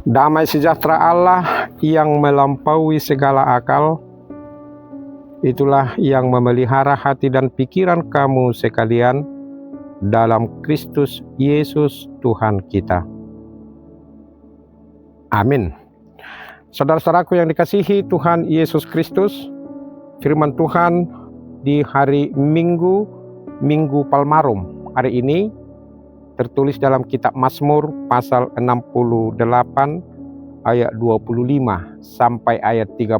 Damai sejahtera Allah yang melampaui segala akal, itulah yang memelihara hati dan pikiran kamu sekalian dalam Kristus Yesus Tuhan kita. Amin. Saudara-saudaraku yang dikasihi Tuhan Yesus Kristus, firman Tuhan di hari Minggu Palmarum hari ini tertulis dalam kitab Mazmur pasal 68 ayat 25 sampai ayat 36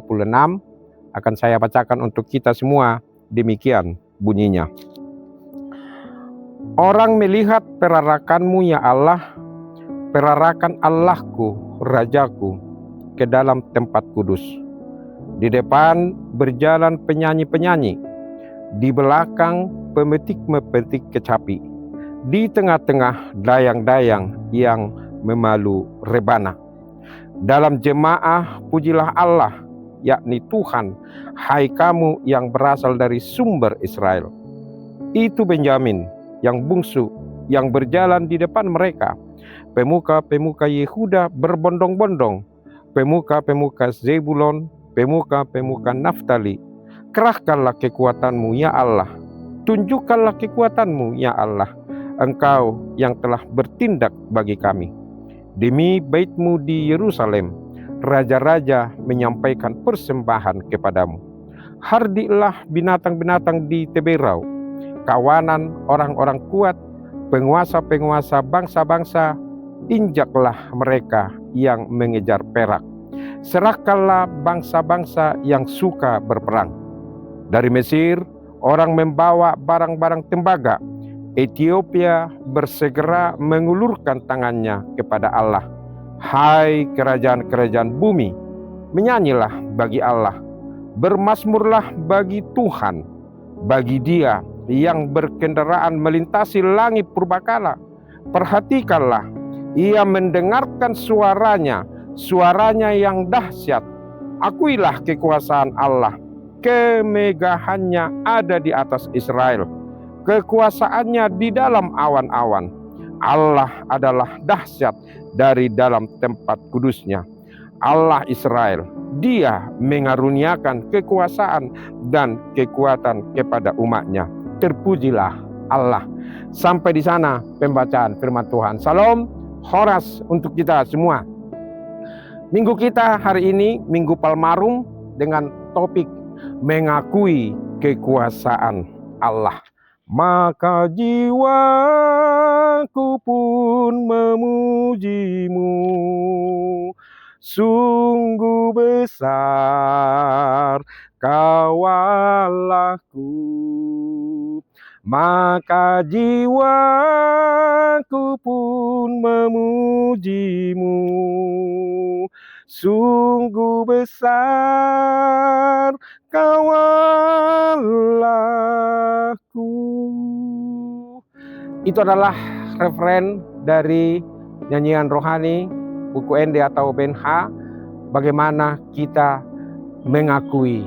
akan saya bacakan untuk kita semua. Demikian bunyinya. Orang melihat perarakanmu ya Allah, perarakan Allahku, Rajaku, ke dalam tempat kudus. Di depan berjalan penyanyi-penyanyi, di belakang pemetik-memetik kecapi, di tengah-tengah dayang-dayang yang memalu rebana. Dalam jemaah pujilah Allah, yakni Tuhan, hai kamu yang berasal dari sumber Israel. Itu Benyamin yang bungsu, yang berjalan di depan mereka. Pemuka-pemuka Yehuda berbondong-bondong, pemuka-pemuka Zebulon, pemuka-pemuka Naftali. Kerahkanlah kekuatanmu ya Allah, tunjukkanlah kekuatanmu ya Allah, Engkau yang telah bertindak bagi kami. Demi bait-Mu di Yerusalem, raja-raja menyampaikan persembahan kepadamu. Hardiklah binatang-binatang di teberau, kawanan orang-orang kuat, penguasa-penguasa bangsa-bangsa, injaklah mereka yang mengejar perak. Serahkanlah bangsa-bangsa yang suka berperang. Dari Mesir, orang membawa barang-barang tembaga. Ethiopia bersegera mengulurkan tangannya kepada Allah. Hai kerajaan-kerajaan bumi, menyanyilah bagi Allah. Bermazmurlah bagi Tuhan, bagi Dia yang berkendaraan melintasi langit purbakala. Perhatikanlah, Ia mendengarkan suaranya yang dahsyat. Akuilah kekuasaan Allah, kemegahannya ada di atas Israel, kekuasaannya di dalam awan-awan. Allah adalah dahsyat dari dalam tempat kudusnya. Allah Israel, Dia mengaruniakan kekuasaan dan kekuatan kepada umatnya. Terpujilah Allah. Sampai di sana pembacaan firman Tuhan. Salam, horas untuk kita semua. Minggu kita hari ini, Minggu Palmarum, dengan topik mengakui kekuasaan Allah. Maka jiwaku pun memuji-Mu, sungguh besar Kau Allahku. Maka jiwaku pun memuji-Mu, sungguh besar Kau Allahku. Itu adalah referen dari nyanyian rohani buku Ende atau Ben-Ha. Bagaimana kita mengakui,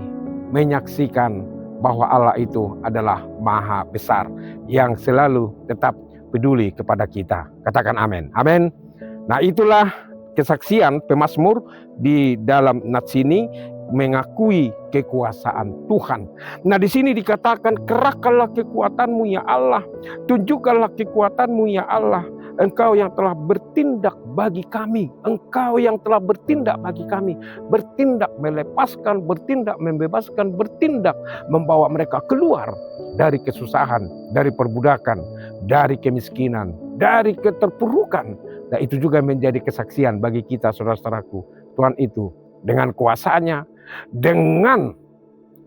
menyaksikan bahwa Allah itu adalah Maha Besar yang selalu tetap peduli kepada kita. Katakan amin. Amin. Nah, itulah kesaksian pemazmur di dalam nats ini, mengakui kekuasaan Tuhan. Nah, di sini dikatakan, kerahkanlah kekuatanmu ya Allah, tunjukkanlah kekuatanmu ya Allah, Engkau yang telah bertindak bagi kami, Engkau yang telah bertindak bagi kami, bertindak melepaskan, bertindak membebaskan, bertindak membawa mereka keluar dari kesusahan, dari perbudakan, dari kemiskinan, dari keterpurukan. Nah, itu juga menjadi kesaksian bagi kita, saudara-saudaraku. Tuhan itu dengan kuasanya, dengan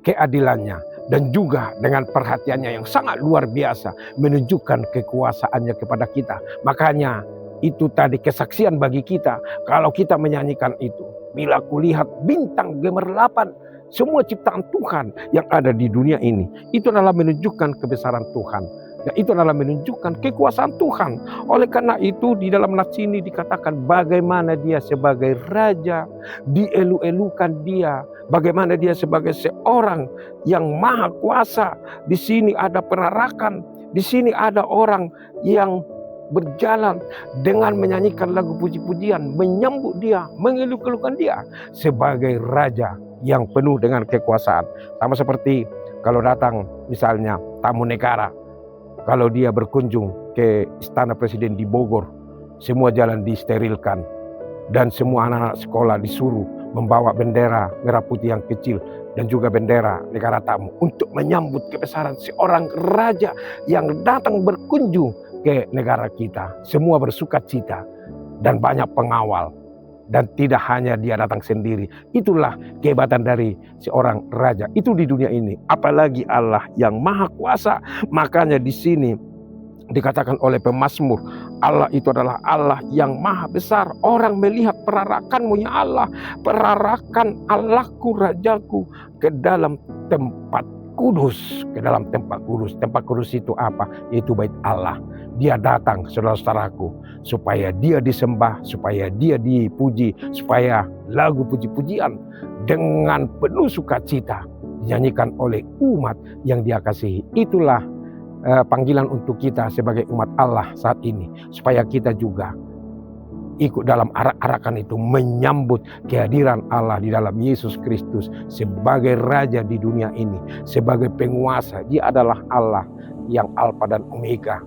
keadilannya, dan juga dengan perhatiannya yang sangat luar biasa, menunjukkan kekuasaannya kepada kita. Makanya itu tadi kesaksian bagi kita, kalau kita menyanyikan itu. Bila kulihat bintang gemerlapan, semua ciptaan Tuhan yang ada di dunia ini, itu adalah menunjukkan kebesaran Tuhan. Dan itu adalah menunjukkan kekuasaan Tuhan. Oleh karena itu di dalam nats ini dikatakan bagaimana Dia sebagai Raja, dielu-elukan Dia. Bagaimana Dia sebagai seorang yang maha kuasa. Di sini ada penarakan, di sini ada orang yang berjalan dengan menyanyikan lagu puji-pujian, menyambut dia, mengeluh-elukan dia sebagai raja yang penuh dengan kekuasaan. Sama seperti kalau datang misalnya tamu negara, kalau dia berkunjung ke istana presiden di Bogor, semua jalan disterilkan dan semua anak-anak sekolah disuruh membawa bendera merah putih yang kecil dan juga bendera negara tamu untuk menyambut kebesaran seorang raja yang datang berkunjung ke negara kita. Semua bersuka cita dan banyak pengawal, dan tidak hanya dia datang sendiri. Itulah kehebatan dari seorang raja itu di dunia ini, apalagi Allah yang maha kuasa. Makanya di sini dikatakan oleh pemazmur, Allah itu adalah Allah yang maha besar. Orang melihat perarakanmu ya Allah, perarakan Allahku, rajaku ke dalam tempat kudus, ke dalam tempat kudus. Tempat kudus itu apa? Yaitu bait Allah. Dia datang, saudara-saudaraku, supaya dia disembah, supaya dia dipuji, supaya lagu puji-pujian dengan penuh sukacita dinyanyikan oleh umat yang dia kasihi. Itulah panggilan untuk kita sebagai umat Allah saat ini, supaya kita juga ikut dalam arak-arakan itu, menyambut kehadiran Allah di dalam Yesus Kristus sebagai Raja di dunia ini, sebagai penguasa. Dia adalah Allah yang Alfa dan Omega,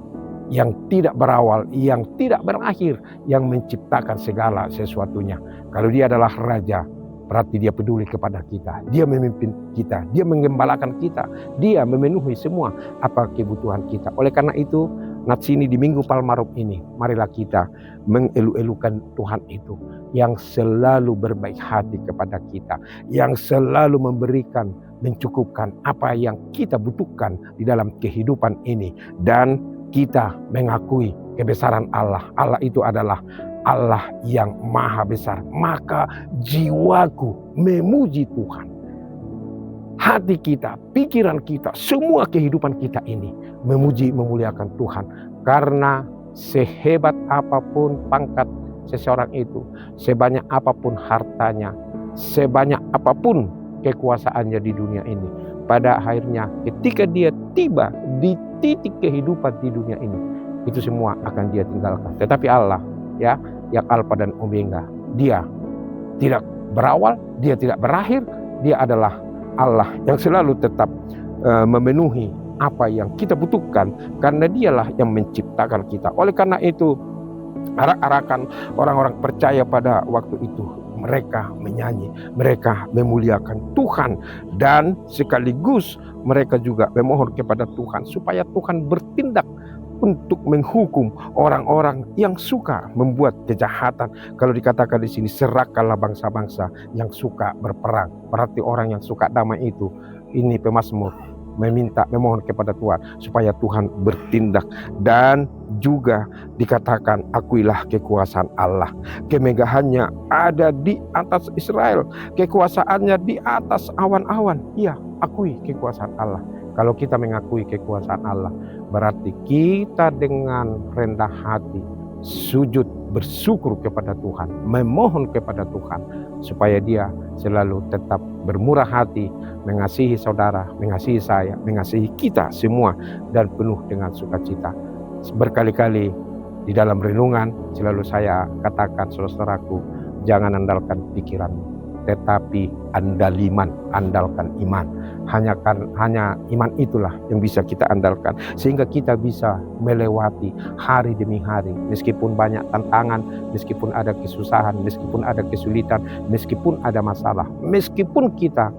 yang tidak berawal, yang tidak berakhir, yang menciptakan segala sesuatunya. Kalau dia adalah Raja, berarti dia peduli kepada kita, dia memimpin kita, dia menggembalakan kita, dia memenuhi semua apa kebutuhan kita. Oleh karena itu, Natsini di Minggu Palmarum ini, marilah kita mengelu-elukan Tuhan itu, yang selalu berbaik hati kepada kita, yang selalu memberikan, mencukupkan apa yang kita butuhkan di dalam kehidupan ini. Dan kita mengakui kebesaran Allah. Allah itu adalah Allah yang maha besar. Maka jiwaku memuji Tuhan. Hati kita, pikiran kita, semua kehidupan kita ini memuji, memuliakan Tuhan. Karena sehebat apapun pangkat seseorang itu, sebanyak apapun hartanya, sebanyak apapun kekuasaannya di dunia ini, pada akhirnya ketika dia tiba di titik kehidupan di dunia ini, itu semua akan dia tinggalkan. Tetapi Allah, ya, yang Alfa dan Omega, dia tidak berawal, dia tidak berakhir, dia adalah Allah yang selalu tetap memenuhi apa yang kita butuhkan, karena dialah yang menciptakan kita. Oleh karena itu, arak-arakan orang-orang percaya pada waktu itu, mereka menyanyi, mereka memuliakan Tuhan, dan sekaligus mereka juga memohon kepada Tuhan supaya Tuhan bertindak untuk menghukum orang-orang yang suka membuat kejahatan. Kalau dikatakan di sini, serahkanlah bangsa-bangsa yang suka berperang. Berarti orang yang suka damai itu, ini pemazmur memohon kepada Tuhan supaya Tuhan bertindak. Dan juga dikatakan, akuilah kekuasaan Allah, kemegahannya ada di atas Israel, kekuasaannya di atas awan-awan. Iya, akui kekuasaan Allah. Kalau kita mengakui kekuasaan Allah, berarti kita dengan rendah hati sujud bersyukur kepada Tuhan, memohon kepada Tuhan supaya dia selalu tetap bermurah hati, mengasihi saudara, mengasihi saya, mengasihi kita semua, dan penuh dengan sukacita. Berkali-kali di dalam renungan selalu saya katakan, saudaraku, jangan andalkan pikiranmu, tetapi andalkan iman. Hanya iman itulah yang bisa kita andalkan, sehingga kita bisa melewati hari demi hari, meskipun banyak tantangan, meskipun ada kesusahan, meskipun ada kesulitan, meskipun ada masalah, meskipun kita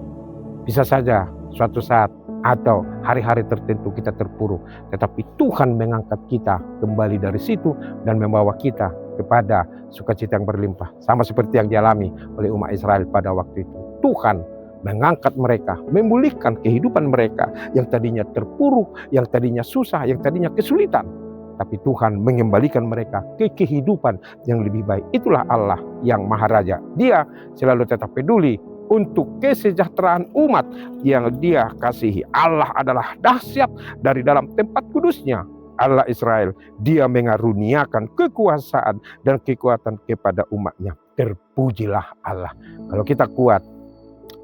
bisa saja suatu saat atau hari-hari tertentu kita terpuruk, tetapi Tuhan mengangkat kita kembali dari situ dan membawa kita kepada sukacita yang berlimpah, sama seperti yang dialami oleh umat Israel pada waktu itu. Tuhan mengangkat mereka, memulihkan kehidupan mereka yang tadinya terpuruk, yang tadinya susah, yang tadinya kesulitan. Tapi Tuhan mengembalikan mereka ke kehidupan yang lebih baik. Itulah Allah yang Maha Raja. Dia selalu tetap peduli untuk kesejahteraan umat yang dia kasihi. Allah adalah dahsyat dari dalam tempat kudusnya. Allah Israel, dia mengaruniakan kekuasaan dan kekuatan kepada umatnya. Terpujilah Allah. Kalau kita kuat,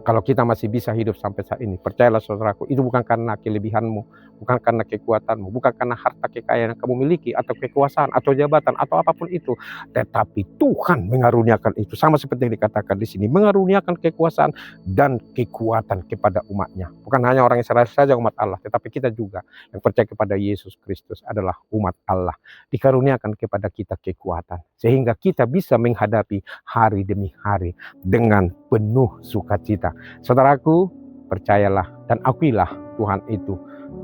Kalau kita masih bisa hidup sampai saat ini, percayalah saudaraku, itu bukan karena kelebihanmu, bukan karena kekuatanmu, bukan karena harta kekayaan yang kamu miliki, atau kekuasaan, atau jabatan, atau apapun itu. Tetapi Tuhan mengaruniakan itu, sama seperti yang dikatakan di sini, mengaruniakan kekuasaan dan kekuatan kepada umatnya. Bukan hanya orang Israel saja umat Allah, tetapi kita juga yang percaya kepada Yesus Kristus adalah umat Allah. Dikaruniakan kepada kita kekuatan, sehingga kita bisa menghadapi hari demi hari dengan penuh sukacita. Saudaraku, percayalah dan akuilah Tuhan itu.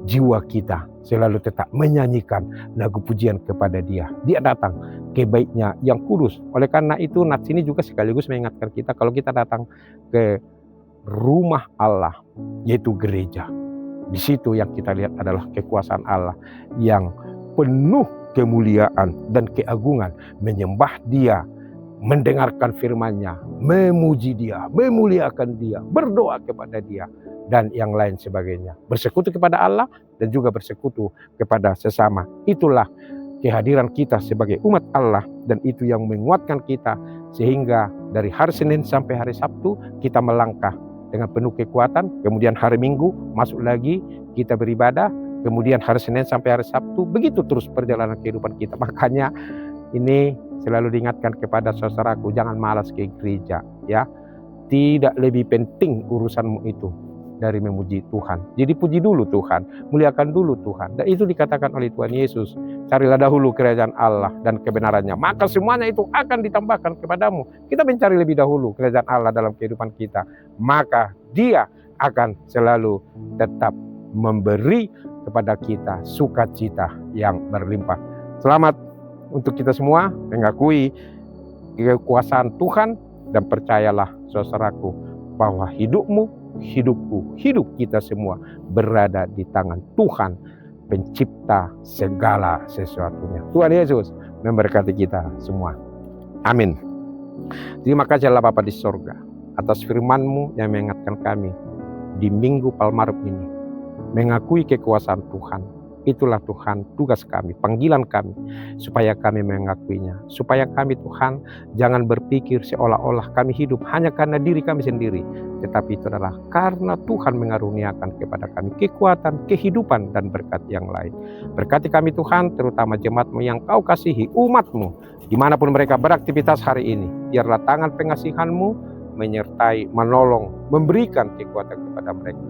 Jiwa kita selalu tetap menyanyikan lagu pujian kepada Dia. Dia datang ke baitnya yang kudus. Oleh karena itu, nats ini juga sekaligus mengingatkan kita kalau kita datang ke rumah Allah, yaitu gereja. Di situ yang kita lihat adalah kekuasaan Allah yang penuh kemuliaan dan keagungan, menyembah Dia, mendengarkan firman-Nya, memuji Dia, memuliakan Dia, berdoa kepada Dia, dan yang lain sebagainya. Bersekutu kepada Allah dan juga bersekutu kepada sesama. Itulah kehadiran kita sebagai umat Allah, dan itu yang menguatkan kita sehingga dari hari Senin sampai hari Sabtu kita melangkah dengan penuh kekuatan. Kemudian hari Minggu masuk lagi kita beribadah, kemudian hari Senin sampai hari Sabtu, begitu terus perjalanan kehidupan kita. Makanya ini selalu diingatkan kepada saudaraku, jangan malas ke gereja, ya. Tidak lebih penting urusanmu itu dari memuji Tuhan. Jadi puji dulu Tuhan, muliakan dulu Tuhan. Dan itu dikatakan oleh Tuhan Yesus, carilah dahulu kerajaan Allah dan kebenarannya, maka semuanya itu akan ditambahkan kepadamu. Kita mencari lebih dahulu kerajaan Allah dalam kehidupan kita, maka Dia akan selalu tetap memberi kepada kita sukacita yang berlimpah. Selamat untuk kita semua mengakui kekuasaan Tuhan, dan percayalah saudaraku bahwa hidupmu, hidupku, hidup kita semua berada di tangan Tuhan, pencipta segala sesuatunya. Tuhan Yesus memberkati kita semua. Amin. Terima kasih Allah Bapa di sorga atas firman-Mu yang mengingatkan kami di Minggu Palmarum ini, mengakui kekuasaan Tuhan. Itulah Tuhan tugas kami, panggilan kami, supaya kami mengakuinya. Supaya kami Tuhan jangan berpikir seolah-olah kami hidup hanya karena diri kami sendiri, tetapi itu adalah karena Tuhan mengaruniakan kepada kami kekuatan, kehidupan, dan berkat yang lain. Berkati kami Tuhan, terutama jemaat-Mu yang Kau kasihi, umat-Mu, dimanapun mereka beraktivitas hari ini. Biarlah tangan pengasihan-Mu menyertai, menolong, memberikan kekuatan kepada mereka.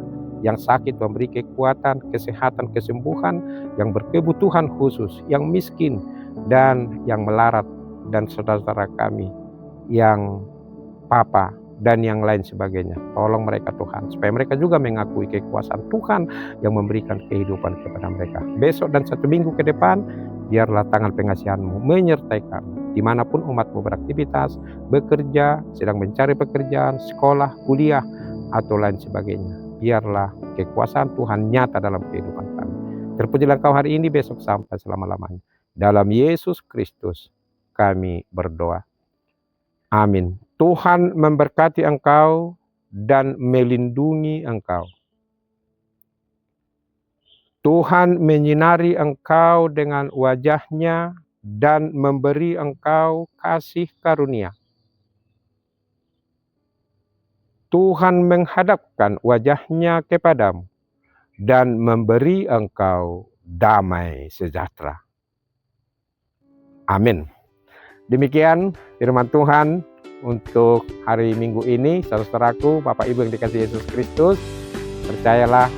Yang sakit memberi kekuatan, kesehatan, kesembuhan, yang berkebutuhan khusus, yang miskin, dan yang melarat, dan saudara-saudara kami yang papa, dan yang lain sebagainya. Tolong mereka Tuhan, supaya mereka juga mengakui kekuasaan Tuhan yang memberikan kehidupan kepada mereka. Besok dan 1 minggu ke depan, biarlah tangan pengasihan-Mu menyertai kami. Dimanapun umat-Mu beraktivitas, bekerja, sedang mencari pekerjaan, sekolah, kuliah, atau lain sebagainya. Biarlah kekuasaan Tuhan nyata dalam kehidupan kami. Terpujilah Kau hari ini, besok, sampai selama-lamanya. Dalam Yesus Kristus kami berdoa. Amin. Tuhan memberkati engkau dan melindungi engkau. Tuhan menyinari engkau dengan wajah-Nya dan memberi engkau kasih karunia. Tuhan menghadapkan wajah-Nya kepadamu dan memberi engkau damai sejahtera. Amin. Demikian firman Tuhan untuk hari Minggu ini. Saudaraku, Bapak Ibu yang dikasihi Yesus Kristus, percayalah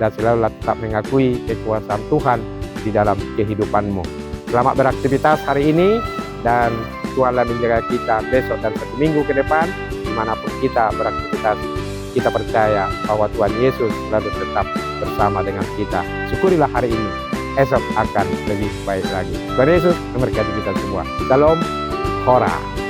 dan selalu tetap mengakui kekuasaan Tuhan di dalam kehidupanmu. Selamat beraktivitas hari ini, dan Tuhanlah menjaga kita besok dan 1 minggu ke depan. Dimanapun kita beraktivitas, kita percaya bahwa Tuhan Yesus selalu tetap bersama dengan kita. Syukurilah hari ini, esok akan lebih baik lagi. Tuhan Yesus memberkati kita semua. Shalom, Hora.